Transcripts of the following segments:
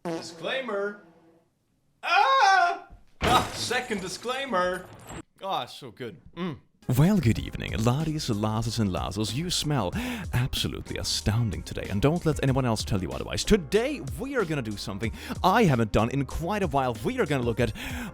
Disclaimer. Second disclaimer. Oh, so good. Well, good evening, laddies, lasses, and lasses. You smell absolutely astounding today, and don't let anyone else tell you otherwise. Today, we are gonna do something I haven't done in quite a while. We are gonna look at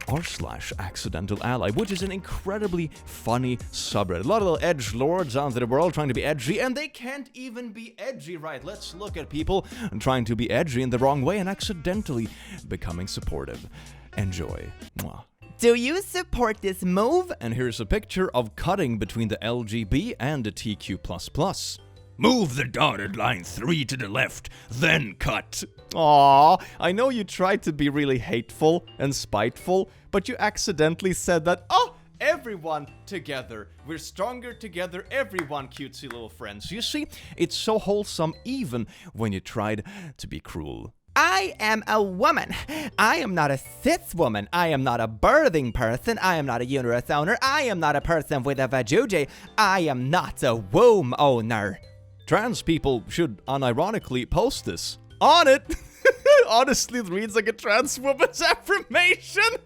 r/AccidentalAlly, which is an incredibly funny subreddit. A lot of little edgelords out in the world trying to be edgy, and they can't even be edgy, right? Let's look at people trying to be edgy in the wrong way and accidentally becoming supportive. Enjoy. Mwah. Do you support this move? And here's a picture of cutting between the LGB and the TQ++. Move the dotted line 3 to the left, then cut. Aww, I know you tried to be really hateful and spiteful, but you accidentally said that, everyone together. We're stronger together, everyone, cutesy little friends. You see, it's so wholesome even when you tried to be cruel. I am a woman. I am not a cis woman. I am not a birthing person. I am not a uterus owner. I am not a person with a vajayjay. I am not a womb owner. Trans people should unironically post this. On it! Honestly, it reads like a trans woman's affirmation.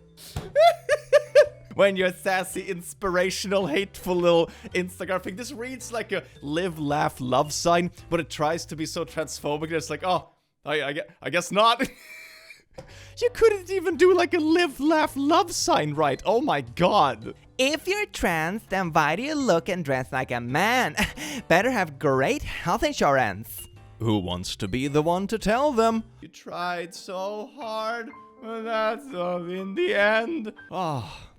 When you're sassy, inspirational, hateful little Instagram thing, this reads like a live, laugh, love sign, but it tries to be so transphobic. It's like, I guess not. You couldn't even do like a live, laugh, love sign right. Oh my god. If you're trans, then why do you look and dress like a man? Better have great health insurance. Who wants to be the one to tell them? You tried so hard, but that's in the end.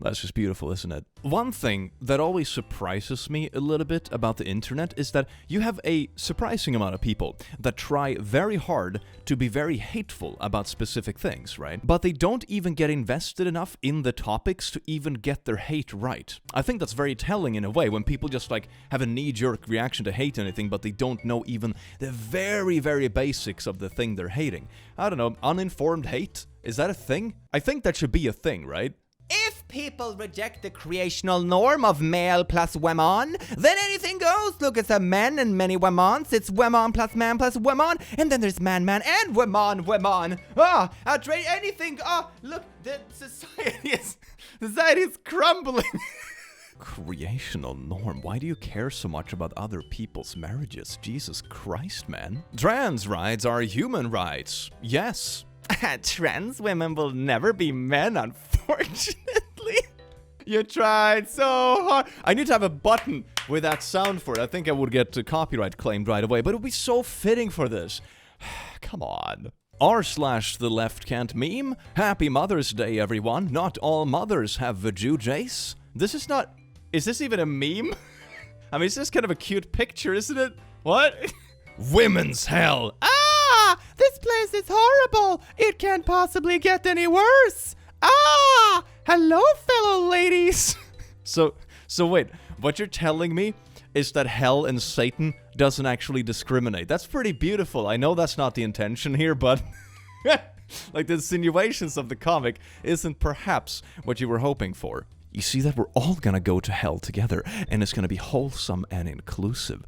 That's just beautiful, isn't it? One thing that always surprises me a little bit about the internet is that you have a surprising amount of people that try very hard to be very hateful about specific things, right? But they don't even get invested enough in the topics to even get their hate right. I think that's very telling in a way, when people just like have a knee-jerk reaction to hate anything, but they don't know even the very, very basics of the thing they're hating. I don't know, uninformed hate? Is that a thing? I think that should be a thing, right? If people reject the creational norm of male plus woman, then anything goes. Look, it's a men and many womans. It's woman plus man plus woman. And then there's man and woman. Outrage anything. Look, the society is crumbling. Creational norm? Why do you care so much about other people's marriages? Jesus Christ, man. Trans rights are human rights. Yes. Trans women will never be men, unfortunately. You tried so hard. I need to have a button with that sound for it. I think I would get copyright claimed right away, but it would be so fitting for this. Come on. r/the left can't meme. Happy Mother's Day, everyone. Not all mothers have vajayjays. This is not... Is this even a meme? I mean, it's just kind of a cute picture, isn't it? What? Women's hell. This place is horrible. It can't possibly get any worse. Hello, fellow ladies. So wait, what you're telling me is that hell and Satan doesn't actually discriminate. That's pretty beautiful. I know that's not the intention here, but like the insinuations of the comic isn't perhaps what you were hoping for. You see that we're all gonna go to hell together, and it's gonna be wholesome and inclusive.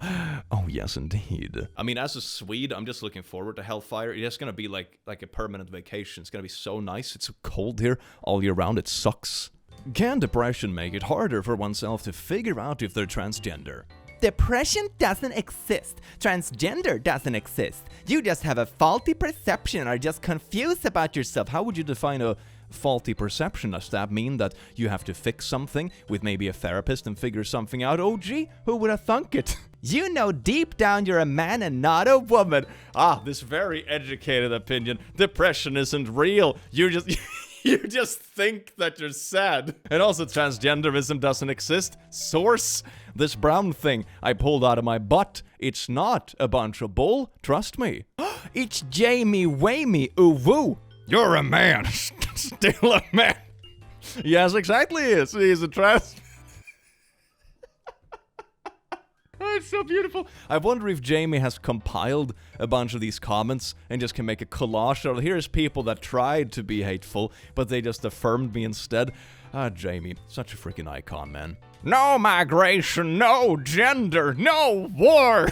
Oh, yes, indeed. I mean, as a Swede, I'm just looking forward to hellfire. It's gonna be like a permanent vacation. It's gonna be so nice. It's so cold here all year round. It sucks. Can depression make it harder for oneself to figure out if they're transgender? Depression doesn't exist. Transgender doesn't exist. You just have a faulty perception, or just confused about yourself. How would you define a faulty perception? Does that mean that you have to fix something with maybe a therapist and figure something out? Oh gee, who would have thunk it? You know deep down you're a man and not a woman. This very educated opinion. Depression isn't real. You just think that you're sad. And also, transgenderism doesn't exist. Source: this brown thing I pulled out of my butt. It's not a bunch of bull. Trust me. It's Jamie Wamey Uwu. You're a man. Still a man. Yes, exactly. He's a trans. It's so beautiful. I wonder if Jamie has compiled a bunch of these comments and just can make a collage of, here's people that tried to be hateful, but they just affirmed me instead. Jamie, such a freaking icon, man. No migration, no gender, no war.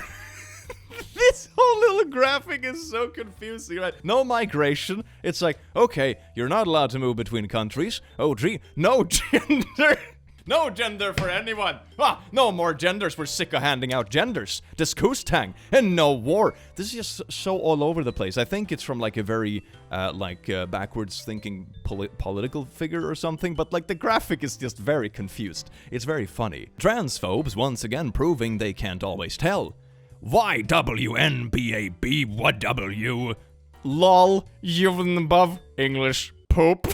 This whole little graphic is so confusing, right? No migration. It's like, okay, you're not allowed to move between countries. Oh, gee, no gender. No gender for anyone. No more genders. We're sick of handing out genders. Diskustang. And no war. This is just so all over the place. I think it's from like a very backwards thinking political figure or something, but like the graphic is just very confused. It's very funny. Transphobes once again proving they can't always tell. YWNBAB what W? Lol, even above English poop.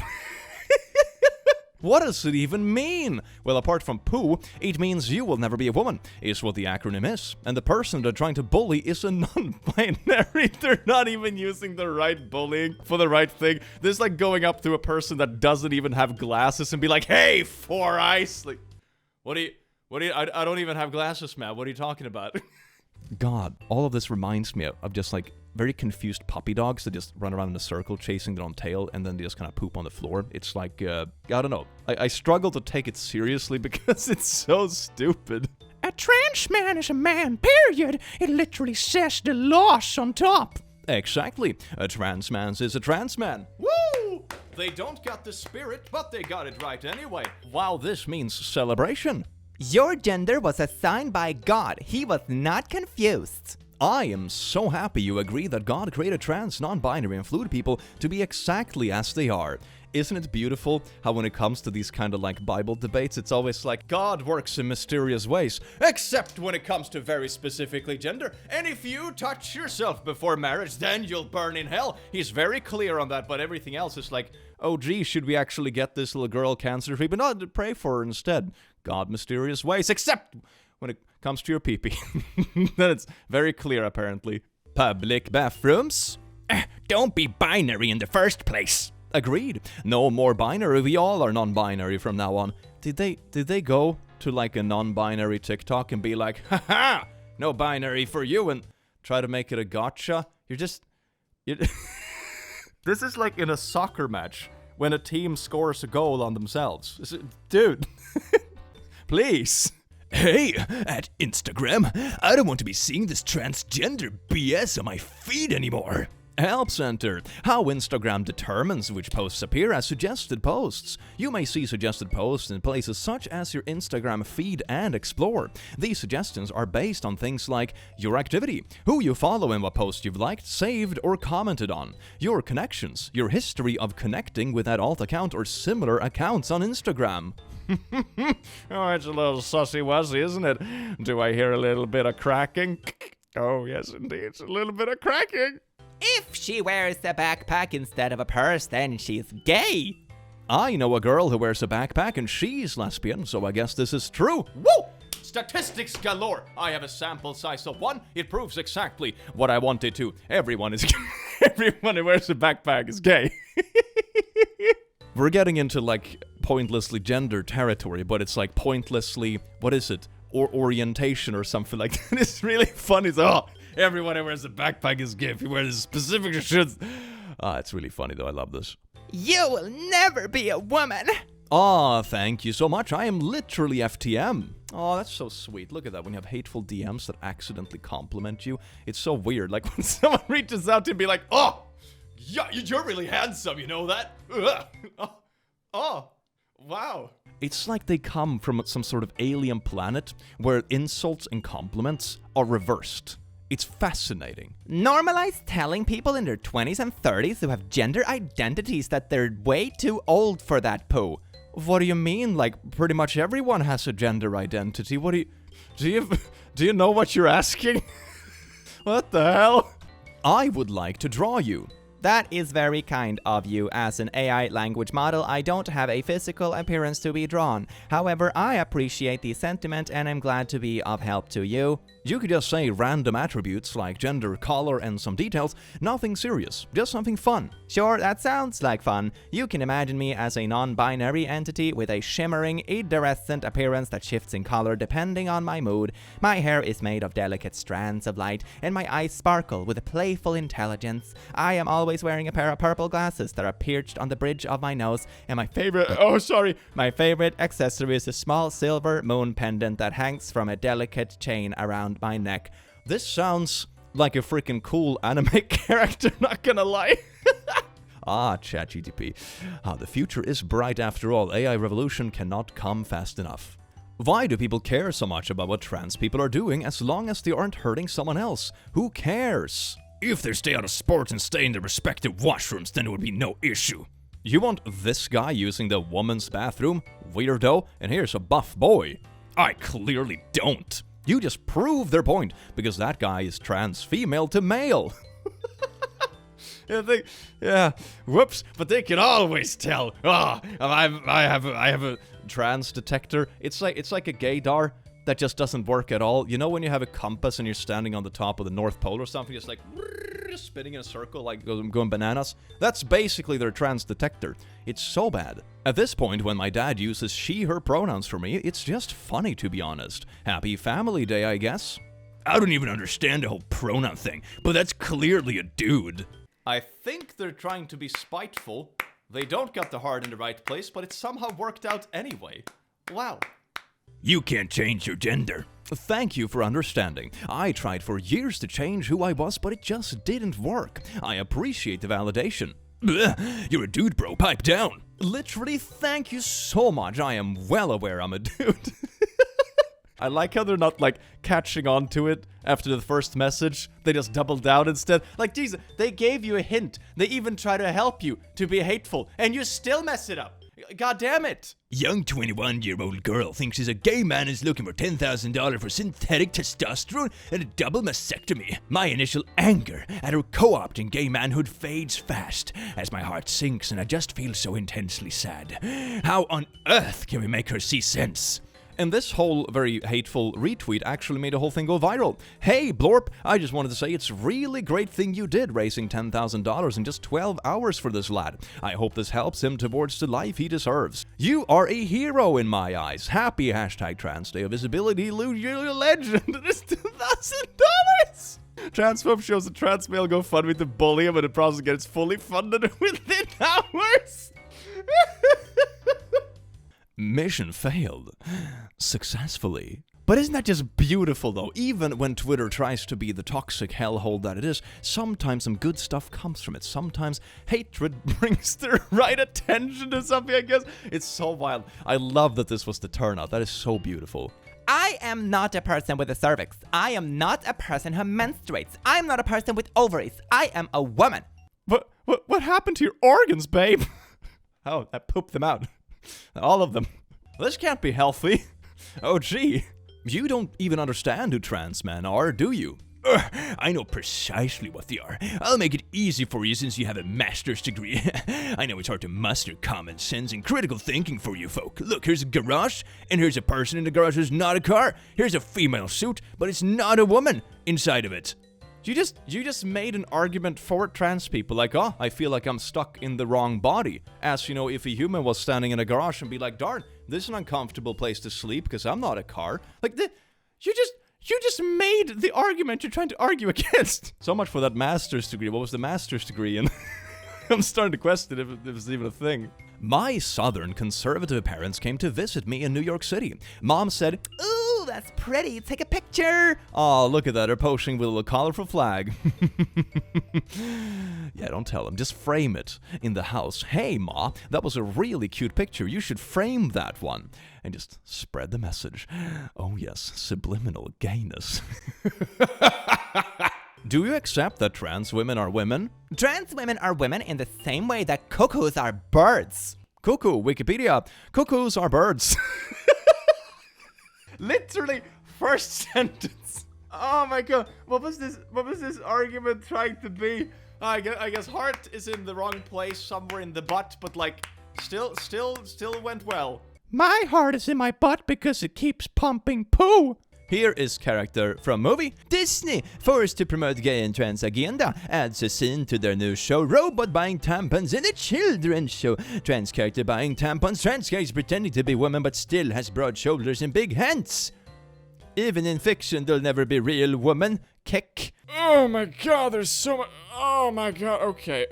What does it even mean? Well, apart from poo, it means you will never be a woman, is what the acronym is. And the person they're trying to bully is a non-binary. They're not even using the right bullying for the right thing. This is like going up to a person that doesn't even have glasses and be like, hey, four eyes. Like, I don't even have glasses, man. What are you talking about? God, all of this reminds me of just like very confused puppy dogs that just run around in a circle chasing their own tail and then they just kind of poop on the floor. It's like, I don't know. I struggle to take it seriously because it's so stupid. A trans man is a man, period. It literally says the loss on top. Exactly. A trans man is a trans man. Woo! They don't got the spirit, but they got it right anyway. Wow, this means celebration. Your gender was assigned by God. He was not confused. I am so happy you agree that God created trans, non-binary, and fluid people to be exactly as they are. Isn't it beautiful how when it comes to these kind of like Bible debates, it's always like God works in mysterious ways, except when it comes to very specifically gender. And if you touch yourself before marriage, then you'll burn in hell. He's very clear on that, but everything else is like, oh gee, should we actually get this little girl cancer free? But no, pray for her instead. God mysterious ways, except when it comes to your pee-pee. Then it's very clear, apparently. Public bathrooms? Don't be binary in the first place. Agreed. No more binary. We all are non-binary from now on. Did they go to like a non-binary TikTok and be like, haha, no binary for you, and try to make it a gotcha? This is like in a soccer match when a team scores a goal on themselves. Dude, please. Hey, at Instagram, I don't want to be seeing this transgender BS on my feed anymore. Help Center. How Instagram determines which posts appear as suggested posts. You may see suggested posts in places such as your Instagram feed and Explore. These suggestions are based on things like your activity, who you follow and what posts you've liked, saved, or commented on, your connections, your history of connecting with that alt account or similar accounts on Instagram. Oh, it's a little sussy-wussy, isn't it? Do I hear a little bit of cracking? Oh, yes, indeed, it's a little bit of cracking. If she wears a backpack instead of a purse, then she's gay. I know a girl who wears a backpack and she's lesbian, so I guess this is true. Woo! Statistics galore. I have a sample size of 1. It proves exactly what I wanted to. Everyone is everyone who wears a backpack is gay. We're getting into like pointlessly gender territory, but it's like pointlessly, what is it? Or orientation or something like that. It's really funny. So, everyone who wears a backpack is gay. If you wear the specific shit. It's really funny though. I love this. You will never be a woman. Thank you so much. I am literally FTM. Oh, that's so sweet. Look at that. When you have hateful DMs that accidentally compliment you, it's so weird. Like when someone reaches out to you and be like, oh, yeah, you're really handsome, you know that? Oh, wow. It's like they come from some sort of alien planet where insults and compliments are reversed. It's fascinating. Normalize telling people in their 20s and 30s who have gender identities that they're way too old for that poo. What do you mean? Like, pretty much everyone has a gender identity. What do you know what you're asking? What the hell? I would like to draw you. That is very kind of you. As an AI language model, I don't have a physical appearance to be drawn. However, I appreciate the sentiment and I'm glad to be of help to you. You could just say random attributes like gender, color, and some details. Nothing serious, just something fun. Sure, that sounds like fun. You can imagine me as a non-binary entity with a shimmering, iridescent appearance that shifts in color depending on my mood. My hair is made of delicate strands of light, and my eyes sparkle with a playful intelligence. I am always wearing a pair of purple glasses that are perched on the bridge of my nose, and my favorite accessory is a small silver moon pendant that hangs from a delicate chain around my neck. This sounds like a freaking cool anime character, not gonna lie. Ah, ChatGTP. The future is bright after all. AI revolution cannot come fast enough. Why do people care so much about what trans people are doing as long as they aren't hurting someone else? Who cares? If they stay out of sports and stay in their respective washrooms, then it would be no issue. You want this guy using the woman's bathroom? Weirdo. And here's a buff boy. I clearly don't. You just prove their point, because that guy is trans female to male. Yeah, whoops, but they can always tell. I have a trans detector. It's like a gaydar that just doesn't work at all. You know when you have a compass and you're standing on the top of the North Pole or something, just like spinning in a circle, like going bananas? That's basically their trans detector. It's so bad. At this point, when my dad uses she, her pronouns for me, it's just funny, to be honest. Happy Family Day, I guess. I don't even understand the whole pronoun thing, but that's clearly a dude. I think they're trying to be spiteful. They don't got the heart in the right place, but it somehow worked out anyway. Wow. You can't change your gender. Thank you for understanding. I tried for years to change who I was, but it just didn't work. I appreciate the validation. Blech, you're a dude, bro. Pipe down. Literally, thank you so much. I am well aware I'm a dude. I like how they're not, like, catching on to it after the first message. They just double down instead. Like, Jesus, they gave you a hint. They even try to help you to be hateful, and you still mess it up. God damn it. Young 21-year-old girl thinks she's a gay man is looking for $10,000 for synthetic testosterone and a double mastectomy. My initial anger at her co-opting gay manhood fades fast as my heart sinks and I just feel so intensely sad. How on earth can we make her see sense? And this whole very hateful retweet actually made the whole thing go viral. Hey, Blorp, I just wanted to say it's really great thing you did, raising $10,000 in just 12 hours for this lad. I hope this helps him towards the life he deserves. You are a hero in my eyes. Happy hashtag Trans Day of Visibility, you're a legend. It is $2,000. Transphobe shows a trans male GoFundMe to bully him and the process gets fully funded within hours. Mission failed. Successfully. But isn't that just beautiful, though? Even when Twitter tries to be the toxic hellhole that it is, sometimes some good stuff comes from it. Sometimes hatred brings the right attention to something, I guess. It's so wild. I love that this was the turnout. That is so beautiful. I am not a person with a cervix. I am not a person who menstruates. I am not a person with ovaries. I am a woman. What happened to your organs, babe? Oh, I pooped them out. All of them. This can't be healthy. Oh, gee. You don't even understand who trans men are, do you? I know precisely what they are. I'll make it easy for you since you have a master's degree. I know it's hard to muster common sense and critical thinking for you folk. Look, here's a garage, and here's a person in the garage who's not a car. Here's a female suit, but it's not a woman inside of it. You just made an argument for trans people, like, oh, I feel like I'm stuck in the wrong body. As, you know, if a human was standing in a garage and be like, darn, this is an uncomfortable place to sleep because I'm not a car. Like, you just made the argument you're trying to argue against. So much for that master's degree. What was the master's degree in? I'm starting to question if it was even a thing. My southern conservative parents came to visit me in New York City. Mom said, Ooh, that's pretty. Take a picture. Oh, look at that. They're posing with a little colorful flag. Yeah, don't tell them. Just frame it in the house. Hey, Ma, that was a really cute picture. You should frame that one. And just spread the message. Oh, yes, subliminal gayness. Do you accept that trans women are women? Trans women are women in the same way that cuckoos are birds. Cuckoo, Wikipedia. Cuckoos are birds. Literally, first sentence. Oh my god, what was this argument trying to be? I guess heart is in the wrong place, somewhere in the butt, but like, still went well. My heart is in my butt because it keeps pumping poo. Here is character from movie. Disney, forced to promote gay and trans agenda, adds a scene to their new show, Robot Buying Tampons in a Children's Show. Trans character buying tampons, trans character pretending to be woman but still has broad shoulders and big hands. Even in fiction, there'll never be real woman. Kick. Oh my god, there's so much. Oh my god, okay.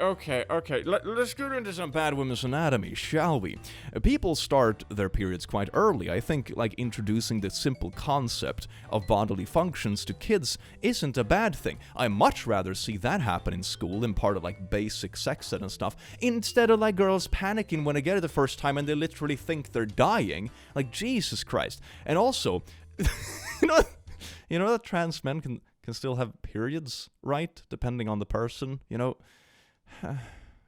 Let's go into some bad women's anatomy, shall we? People start their periods quite early. I think, like, introducing the simple concept of bodily functions to kids isn't a bad thing. I much rather see that happen in school in part of, like, basic sex ed and stuff, instead of, like, girls panicking when they get it the first time and they literally think they're dying. Like, Jesus Christ. And also, you know that trans men can still have periods, right? Depending on the person, you know?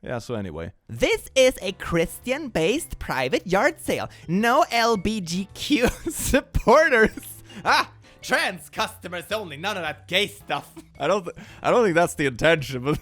Yeah, so anyway. This is a Christian-based private yard sale. No LGBTQ supporters. Trans customers only. None of that gay stuff. I don't think that's the intention, but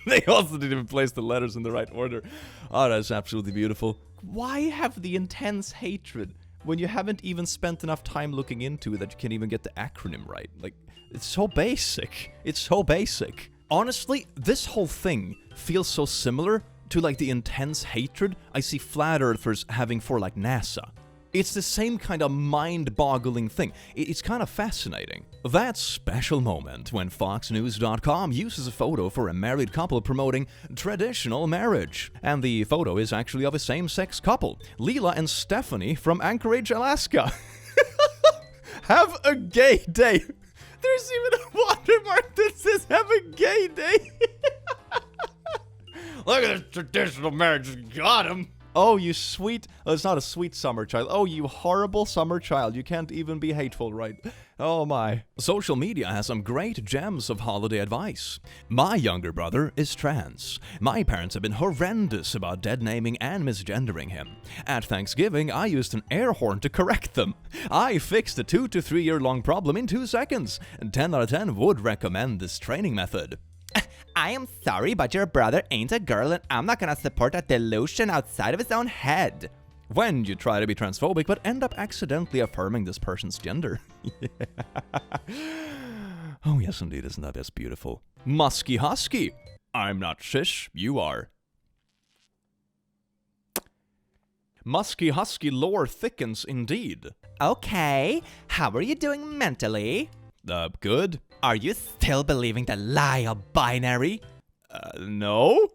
they also didn't even place the letters in the right order. Oh, that's absolutely beautiful. Why have the intense hatred when you haven't even spent enough time looking into it that you can't even get the acronym right? Like, it's so basic. It's so basic. Honestly, this whole thing feels so similar to, like, the intense hatred I see flat earthers having for, like, NASA. It's the same kind of mind-boggling thing. It's kind of fascinating. That special moment when FoxNews.com uses a photo for a married couple promoting traditional marriage. And the photo is actually of a same-sex couple, Leela and Stephanie from Anchorage, Alaska. Have a gay day. There's even a watermark that says have a gay day. Look at this traditional marriage. Got him. Oh, you sweet... Oh, it's not a sweet summer child. Oh, you horrible summer child. You can't even be hateful, right? Oh, my. Social media has some great gems of holiday advice. My younger brother is trans. My parents have been horrendous about dead-naming and misgendering him. At Thanksgiving, I used an air horn to correct them. I fixed a 2 to 3 year long problem in 2 seconds. 10 out of 10 would recommend this training method. I am sorry, but your brother ain't a girl, and I'm not gonna support a delusion outside of his own head. When you try to be transphobic but end up accidentally affirming this person's gender. Oh yes, indeed, isn't that just beautiful? Musky Husky. I'm not cis, you are. Musky Husky lore thickens indeed. Okay, how are you doing mentally? Good. Are you still believing the lie of binary? No.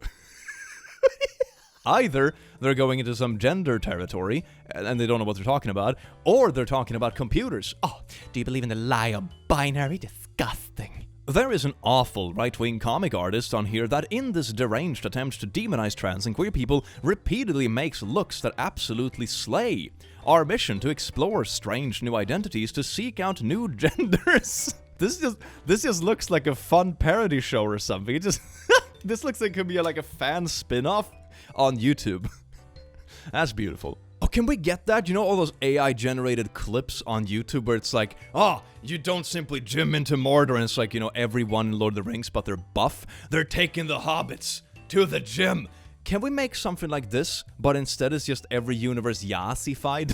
Either they're going into some gender territory and they don't know what they're talking about, or they're talking about computers. Oh, do you believe in the lie of binary? Disgusting. There is an awful right-wing comic artist on here that in this deranged attempt to demonize trans and queer people repeatedly makes looks that absolutely slay. Our mission to explore strange new identities to seek out new genders. This just looks like a fun parody show or something. It just this looks like it could be like a fan spin-off on YouTube. That's beautiful. Oh, can we get that? You know all those AI-generated clips on YouTube where it's like, oh, you don't simply gym into Mordor, and it's like, you know, everyone in Lord of the Rings, but they're buff. They're taking the hobbits to the gym. Can we make something like this, but instead it's just every universe Yassified?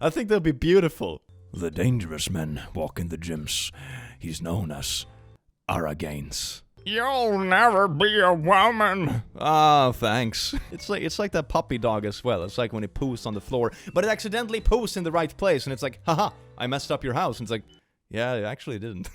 I think that'd be beautiful. The dangerous men walk in the gyms. He's known as Araganes. You'll never be a woman. Ah, thanks. It's like that puppy dog as well. It's like when it poos on the floor, but it accidentally poos in the right place, and it's like, haha, I messed up your house. And it's like, yeah, I actually didn't.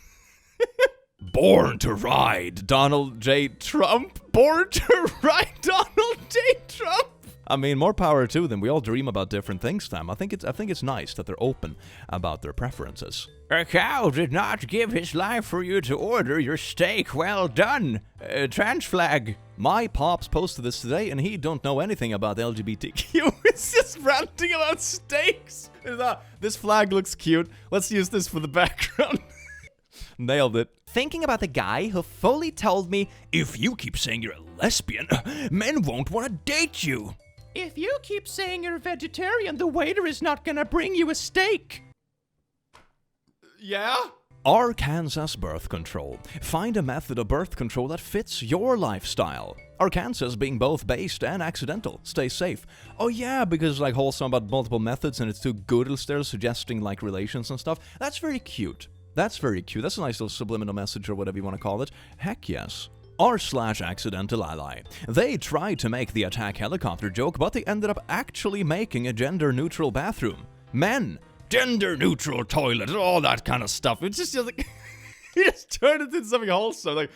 Born to ride, Donald J. Trump. Born to ride, Donald J. Trump. I mean, more power to them. We all dream about different things, Sam. I think it's nice that they're open about their preferences. A cow did not give his life for you to order your steak well done. Trans flag. My pops posted this today, and he don't know anything about LGBTQ. It's just ranting about steaks. This flag looks cute. Let's use this for the background. Nailed it. Thinking about the guy who fully told me, if you keep saying you're a lesbian, men won't want to date you. If you keep saying you're a vegetarian, the waiter is not gonna bring you a steak. Yeah? Arkansas birth control. Find a method of birth control that fits your lifestyle. Arkansas being both based and accidental. Stay safe. Oh yeah, because like wholesome about multiple methods and it's too good there suggesting like relations and stuff. That's very cute. That's very cute. That's a nice little subliminal message or whatever you want to call it. Heck yes. r/AccidentalAlly. They tried to make the attack helicopter joke, but they ended up actually making a gender-neutral bathroom. Men, gender-neutral toilet, all that kind of stuff. It's just like, he just turned it into something wholesome. Like,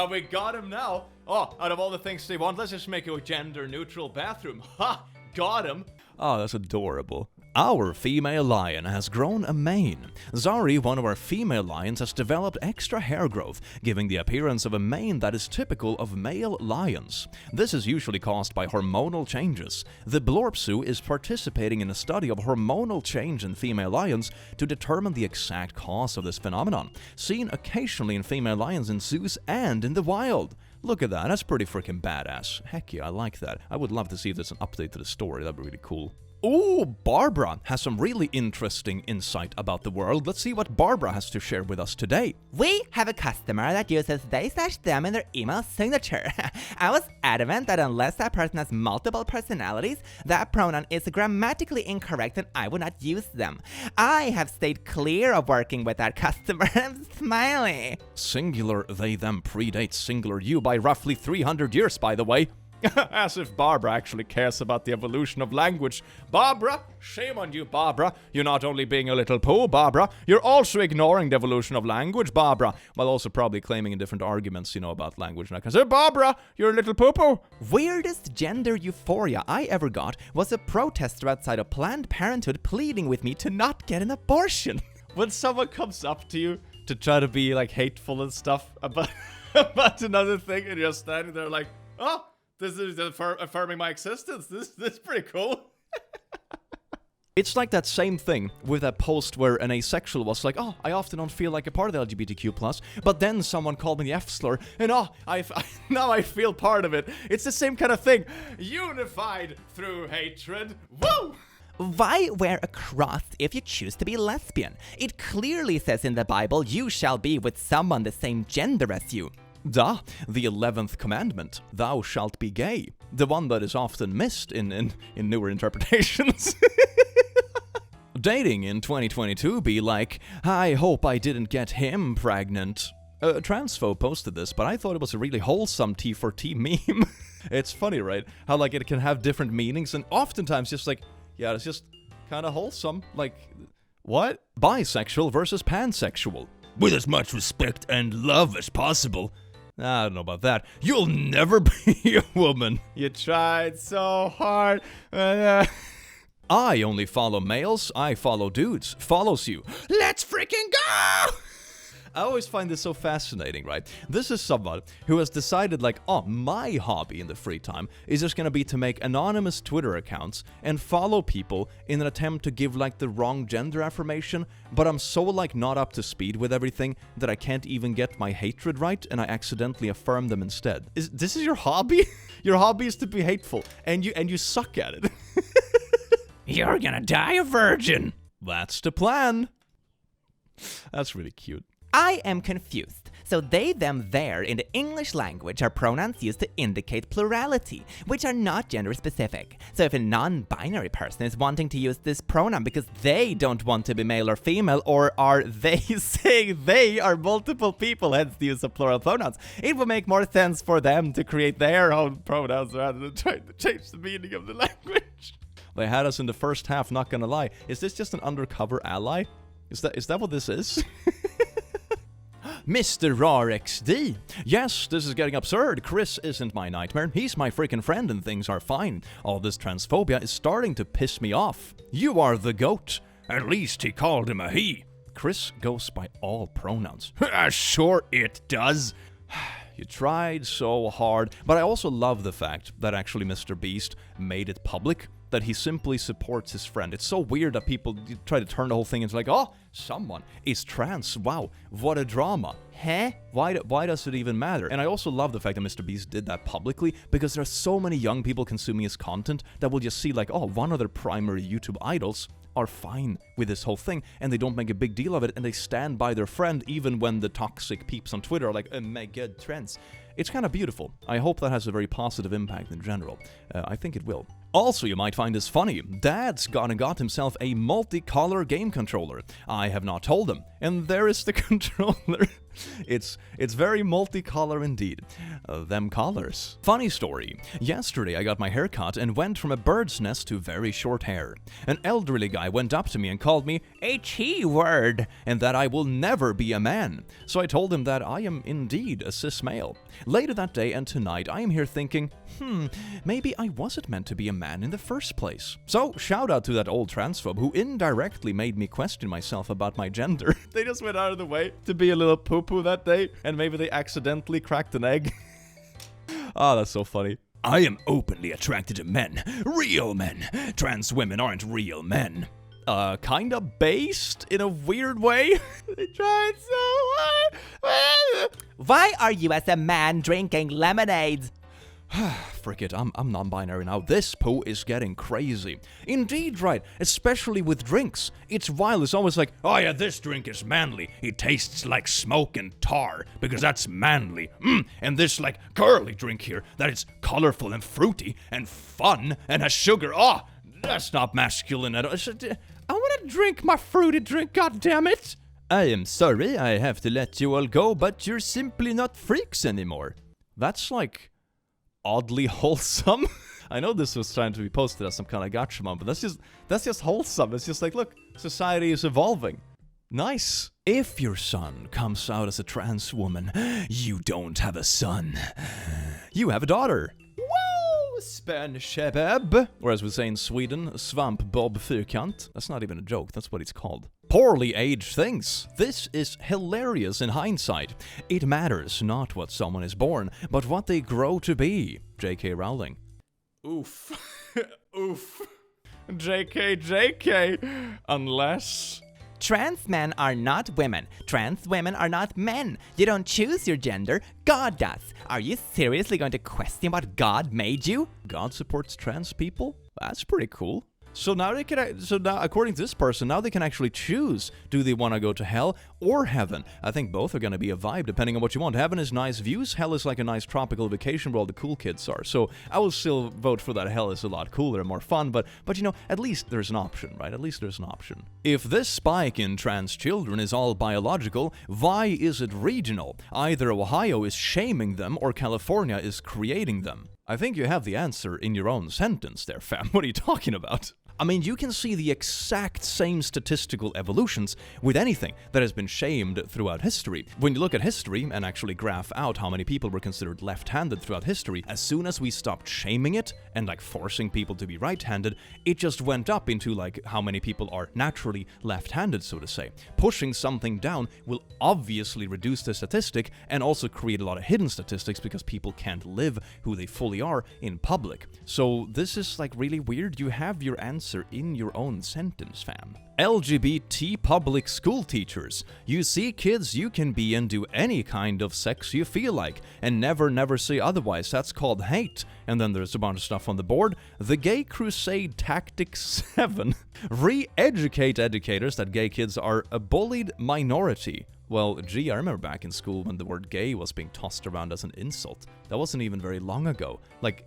we got him now. Oh, out of all the things they want, let's just make a gender-neutral bathroom. Ha! Got him. Oh, that's adorable. Our female lion has grown a mane. Zari, one of our female lions, has developed extra hair growth, giving the appearance of a mane that is typical of male lions. This is usually caused by hormonal changes. The Blorp Zoo is participating in a study of hormonal change in female lions to determine the exact cause of this phenomenon, seen occasionally in female lions in zoos and in the wild. Look at that, that's pretty freaking badass. Heck yeah, I like that. I would love to see if there's an update to the story, that'd be really cool. Ooh, Barbara has some really interesting insight about the world. Let's see what Barbara has to share with us today. We have a customer that uses they/them in their email signature. I was adamant that unless that person has multiple personalities, that pronoun is grammatically incorrect and I would not use them. I have stayed clear of working with that customer. Smiley. Singular they/them predates singular you by roughly 300 years, by the way. As if Barbara actually cares about the evolution of language. Barbara, shame on you, Barbara. You're not only being a little poo, Barbara, you're also ignoring the evolution of language, Barbara, while also probably claiming in different arguments, about language. And I can say, Barbara, you're a little poo-poo. Weirdest gender euphoria I ever got was a protester outside of Planned Parenthood pleading with me to not get an abortion. When someone comes up to you to try to be, hateful and stuff about another thing, and you're standing there like, oh, this is affirming my existence. This is pretty cool. It's like that same thing with that post where an asexual was like, oh, I often don't feel like a part of the LGBTQ+, but then someone called me the F-slur, and now I feel part of it. It's the same kind of thing. Unified through hatred. Woo! Why wear a cross if you choose to be lesbian? It clearly says in the Bible, you shall be with someone the same gender as you. Duh, the 11th commandment, thou shalt be gay. The one that is often missed in newer interpretations. Dating in 2022 be like, I hope I didn't get him pregnant. Transpho posted this, but I thought it was a really wholesome T4T meme. It's funny, right? How it can have different meanings, and oftentimes just yeah, it's just kind of wholesome. What? Bisexual versus pansexual. With as much respect and love as possible. I don't know about that. You'll never be a woman. You tried so hard. I only follow males. I follow dudes. Follows you. Let's freaking go! I always find this so fascinating, right? This is someone who has decided my hobby in the free time is just gonna be to make anonymous Twitter accounts and follow people in an attempt to give the wrong gender affirmation, but I'm so not up to speed with everything that I can't even get my hatred right, and I accidentally affirm them instead. This is your hobby? Your hobby is to be hateful, and you suck at it. You're gonna die a virgin. That's the plan. That's really cute. I am confused. So they, them, their in the English language are pronouns used to indicate plurality, which are not gender specific. So if a non-binary person is wanting to use this pronoun because they don't want to be male or female, or are they saying they are multiple people, hence the use of plural pronouns, it would make more sense for them to create their own pronouns rather than trying to change the meaning of the language. They had us in the first half, not gonna lie. Is this just an undercover ally? Is that what this is? Mr. RarXD. Yes, this is getting absurd. Chris isn't my nightmare. He's my freaking friend and things are fine. All this transphobia is starting to piss me off. You are the goat. At least he called him a he. Chris goes by all pronouns. Sure it does. You tried so hard. But I also love the fact that actually Mr. Beast made it public that he simply supports his friend. It's so weird that people try to turn the whole thing into oh, someone is trans. Wow, what a drama. Huh? Why does it even matter? And I also love the fact that Mr. Beast did that publicly, because there are so many young people consuming his content that will just see oh, one of their primary YouTube idols are fine with this whole thing, and they don't make a big deal of it, and they stand by their friend even when the toxic peeps on Twitter are oh my god, trans. It's kind of beautiful. I hope that has a very positive impact in general. I think it will. Also, you might find this funny. Dad's gone and got himself a multicolor game controller. I have not told him. And there is the controller. It's very multicolor indeed. Them colors. Funny story. Yesterday I got my hair cut and went from a bird's nest to very short hair. An elderly guy went up to me and called me a T-word and that I will never be a man. So I told him that I am indeed a cis male. Later that day and tonight I am here thinking, maybe I wasn't meant to be a man in the first place. So shout out to that old transphobe who indirectly made me question myself about my gender. They just went out of the way to be a little poo-poo that day, and maybe they accidentally cracked an egg. Oh, that's so funny. I am openly attracted to men. Real men. Trans women aren't real men. Kinda based in a weird way. They tried so hard. Why are you as a man drinking lemonade? Frick it, I'm non-binary now. This poo is getting crazy. Indeed, right, especially with drinks. It's wild, it's always like, Oh yeah, this drink is manly. It tastes like smoke and tar, because that's manly. And this like girly drink here, that is colorful and fruity and fun and has sugar. Oh, that's not masculine at all. I wanna drink my fruity drink, goddammit! I am sorry I have to let you all go, but you're simply not freaks anymore. That's like oddly wholesome. I know this was trying to be posted as some kind of gotcha mom, but that's just wholesome. It's just like, look, society is evolving. Nice. If your son comes out as a trans woman, you don't have a son. You have a daughter. Woo! Spanish shabab. Or as we say in Sweden, Svamp Bob Fyrkant. That's not even a joke, that's what it's called. Poorly aged things. This is hilarious in hindsight. It matters not what someone is born, but what they grow to be. J.K. Rowling. Oof. Oof. JK. Unless... Trans men are not women. Trans women are not men. You don't choose your gender. God does. Are you seriously going to question what God made you? God supports trans people? That's pretty cool. So now they can. So now, according to this person, now they can actually choose: do they want to go to hell or heaven? I think both are going to be a vibe, depending on what you want. Heaven is nice views. Hell is like a nice tropical vacation where all the cool kids are. So I will still vote for that. Hell is a lot cooler and more fun. But you know, at least there's an option, right? At least there's an option. If this spike in trans children is all biological, why is it regional? Either Ohio is shaming them or California is creating them. I think you have the answer in your own sentence there, fam. What are you talking about? I mean, you can see the exact same statistical evolutions with anything that has been shamed throughout history. When you look at history and actually graph out how many people were considered left-handed throughout history, as soon as we stopped shaming it and like forcing people to be right-handed, it just went up into like how many people are naturally left-handed, so to say. Pushing something down will obviously reduce the statistic and also create a lot of hidden statistics because people can't live who they fully are in public. So this is like really weird. You have your answer in your own sentence, fam. LGBT public school teachers. You see, kids, you can be and do any kind of sex you feel like, and never say otherwise. That's called hate. And then there's a bunch of stuff on the board. The Gay Crusade Tactic 7. Re-educate educators that gay kids are a bullied minority. Well, gee, I remember back in school when the word gay was being tossed around as an insult. That wasn't even very long ago. Like,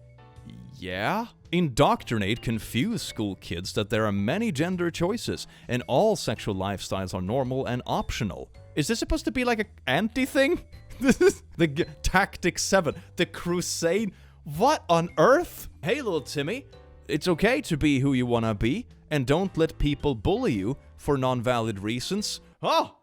yeah? Indoctrinate confuse school kids that there are many gender choices and all sexual lifestyles are normal and optional. Is this supposed to be like an anti-thing? This is the Tactic 7, the Crusade. What on earth? Hey, little Timmy, it's okay to be who you wanna be and don't let people bully you for non-valid reasons. Oh,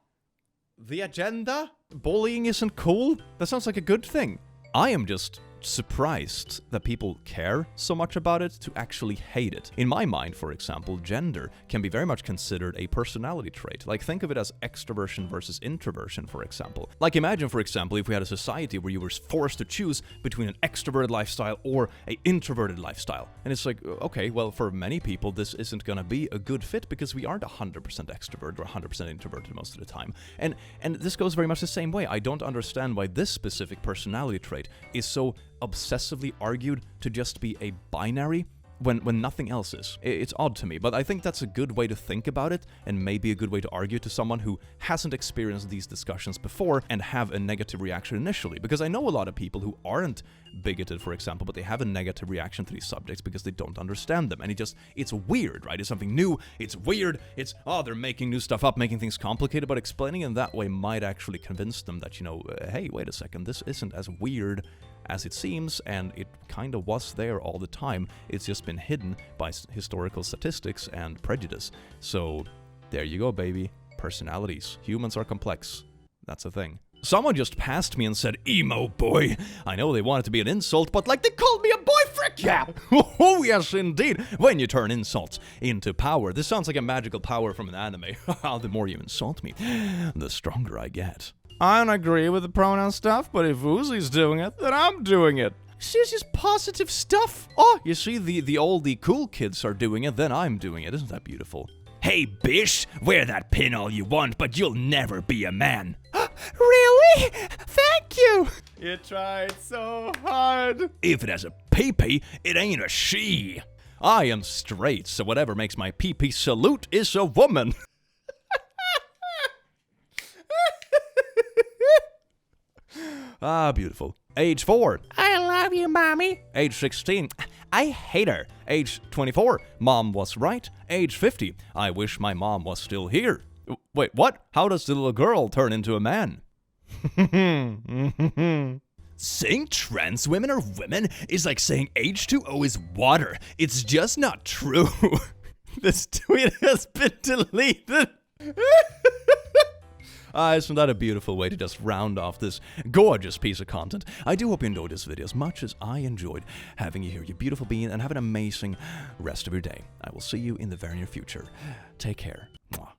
the agenda? Bullying isn't cool? That sounds like a good thing. I am just surprised that people care so much about it to actually hate it. In my mind, for example, gender can be very much considered a personality trait. Like, think of it as extroversion versus introversion, for example. Like, imagine, for example, if we had a society where you were forced to choose between an extroverted lifestyle or an introverted lifestyle. And it's like, okay, well, for many people, this isn't gonna be a good fit because we aren't 100% extrovert or 100% introverted most of the time. And this goes very much the same way. I don't understand why this specific personality trait is so obsessively argued to just be a binary when nothing else is. It's odd to me, but I think that's a good way to think about it and maybe a good way to argue to someone who hasn't experienced these discussions before and have a negative reaction initially. Because I know a lot of people who aren't bigoted, for example, but they have a negative reaction to these subjects because they don't understand them. And it's weird, right? It's something new, it's weird, it's, they're making new stuff up, making things complicated, but explaining in that way might actually convince them that, hey, wait a second, this isn't as weird as it seems, and it kind of was there all the time. It's just been hidden by historical statistics and prejudice. So, there you go, baby. Personalities. Humans are complex. That's a thing. Someone just passed me and said, "Emo boy." I know they want it to be an insult, but like they called me a boy, frick yeah! Oh yes, indeed. When you turn insults into power. This sounds like a magical power from an anime. The more you insult me, the stronger I get. I don't agree with the pronoun stuff, but if Uzi's doing it, then I'm doing it. See, it's just positive stuff. Oh, you see, the cool kids are doing it, then I'm doing it. Isn't that beautiful? Hey, bish, wear that pin all you want, but you'll never be a man. Really? Thank you! You tried so hard. If it has a pee-pee, it ain't a she. I am straight, so whatever makes my pee-pee salute is a woman. Beautiful. Age 4. I love you, mommy. Age 16. I hate her. Age 24. Mom was right. Age 50. I wish my mom was still here. Wait, what? How does the little girl turn into a man? Saying trans women are women is like saying H2O is water. It's just not true. This tweet has been deleted. Isn't that a beautiful way to just round off this gorgeous piece of content? I do hope you enjoyed this video as much as I enjoyed having you here, you beautiful being, and have an amazing rest of your day. I will see you in the very near future. Take care. Mwah.